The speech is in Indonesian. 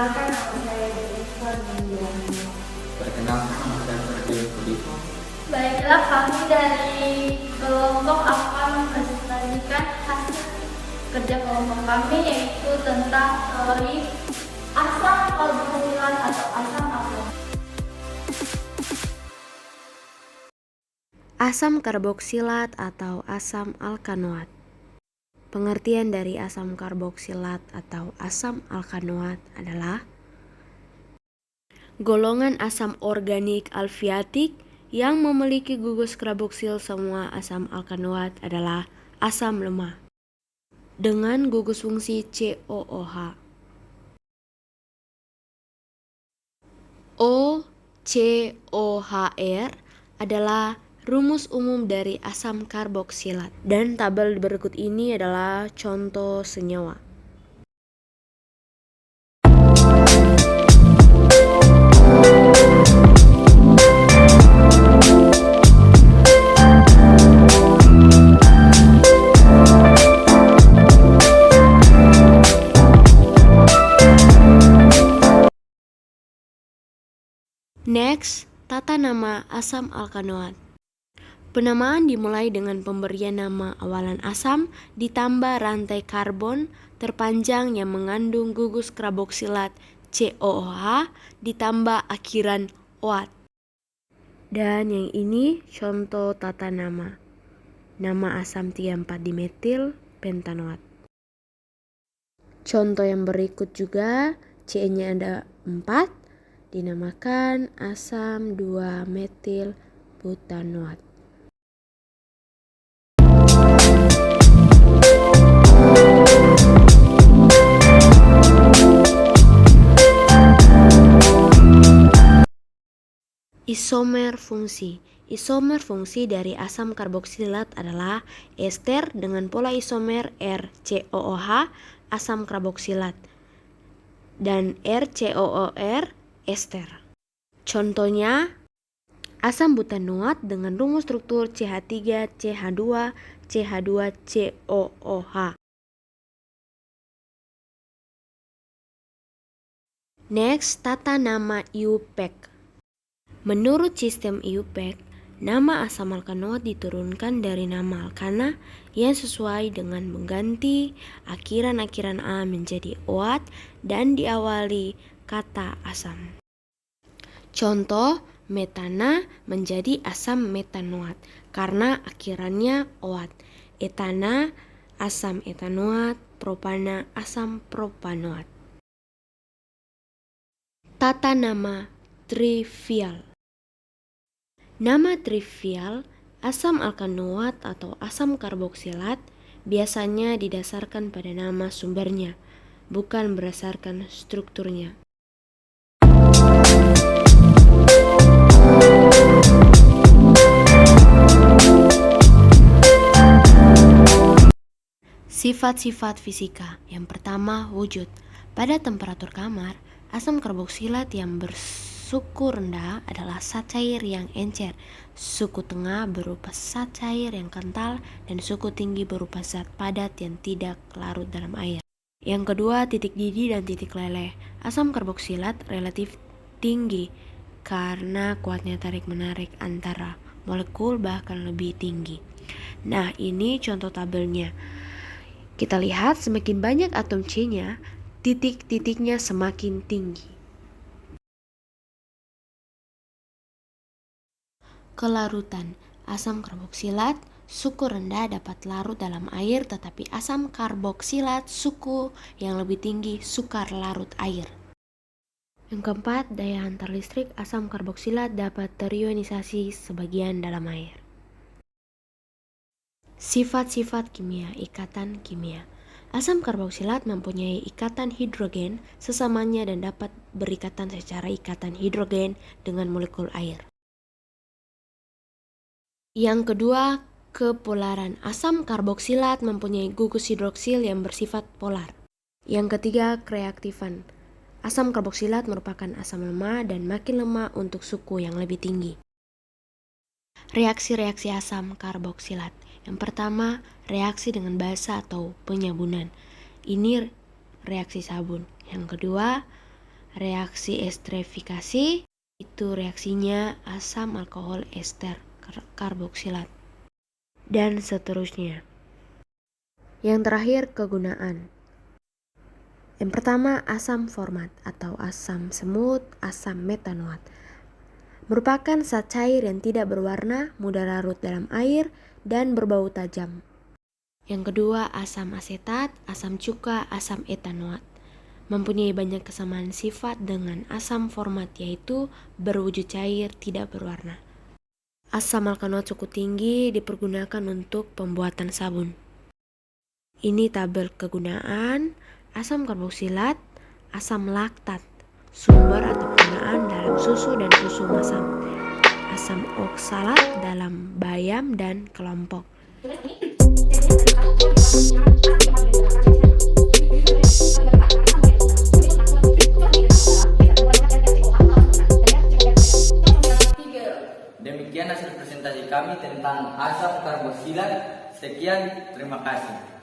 Perkenalkan, nama saya Jennifer Windiani. Perkenalkan, nama saya Ferdinand Pudiko. Baiklah, kami dari kelompok akan mempresentasikan hasil kerja kelompok kami, yaitu tentang teori asam karboksilat atau asam alkanoat. Asam karboksilat atau asam alkanoat. Pengertian dari asam karboksilat atau asam alkanoat adalah golongan asam organik alfiatik yang memiliki gugus karboksil. Semua asam alkanoat adalah asam lemah dengan gugus fungsi COOH. OCOHR adalah rumus umum dari asam karboksilat, dan tabel berikut ini adalah contoh senyawa. Next, tata nama asam alkanoat. Penamaan dimulai dengan pemberian nama awalan asam ditambah rantai karbon terpanjang yang mengandung gugus karboksilat COOH ditambah akhiran OAT. Dan yang ini contoh tata nama. Nama asam 3,4-dimetil pentanoat. Contoh yang berikut juga, C-nya ada 4, dinamakan asam 2-metil butanoat. Isomer fungsi. Isomer fungsi dari asam karboksilat adalah ester dengan pola isomer RCOOH asam karboksilat dan RCOOR ester. Contohnya asam butanoat dengan rumus struktur CH3 CH2 CH2 COOH. Next, tata nama IUPAC. Menurut sistem IUPAC, nama asam alkanoat diturunkan dari nama alkana yang sesuai dengan mengganti akhiran-akhiran A menjadi OAT dan diawali kata asam. Contoh, metana menjadi asam metanoat karena akhirannya OAT. Etana asam etanoat, propana asam propanoat. Tata nama trivial. Nama trivial asam alkanoat atau asam karboksilat biasanya didasarkan pada nama sumbernya, bukan berdasarkan strukturnya. Sifat-sifat fisika. Yang pertama, wujud. Pada temperatur kamar, asam karboksilat yang suku rendah adalah zat cair yang encer, suku tengah berupa zat cair yang kental, dan suku tinggi berupa zat padat yang tidak larut dalam air. Yang kedua, titik didih dan titik leleh. Asam karboksilat relatif tinggi karena kuatnya tarik-menarik antara molekul bahkan lebih tinggi. Nah, ini contoh tabelnya. Kita lihat semakin banyak atom C-nya, titik-titiknya semakin tinggi. Kelarutan. Asam karboksilat suku rendah dapat larut dalam air, tetapi asam karboksilat suku yang lebih tinggi sukar larut air. Yang keempat, daya hantar listrik. Asam karboksilat dapat terionisasi sebagian dalam air. Sifat-sifat kimia. Ikatan kimia. Asam karboksilat mempunyai ikatan hidrogen sesamanya dan dapat berikatan secara ikatan hidrogen dengan molekul air. Yang kedua, kepolaran. Asam karboksilat mempunyai gugus hidroksil yang bersifat polar. Yang ketiga, reaktifan. Asam karboksilat merupakan asam lemah dan makin lemah untuk suku yang lebih tinggi. Reaksi-reaksi asam karboksilat. Yang pertama, reaksi dengan basa atau penyabunan. Ini reaksi sabun. Yang kedua, Reaksi esterifikasi itu reaksinya asam alkohol ester karboksilat. Dan seterusnya. Yang terakhir, kegunaan. Yang pertama, asam format atau asam semut, asam metanoat. Merupakan zat cair yang tidak berwarna, mudah larut dalam air, dan berbau tajam. Yang kedua, asam asetat, asam cuka, asam etanoat. Mempunyai banyak kesamaan sifat dengan asam format, yaitu berwujud cair, tidak berwarna. Asam alkanoat cukup tinggi dipergunakan untuk pembuatan sabun. Ini tabel kegunaan asam karboksilat, asam laktat, sumber atau penggunaan dalam susu dan susu masam, asam oksalat dalam bayam dan kelompok. Demikian hasil presentasi kami tentang asam karboksilat. Sekian, terima kasih.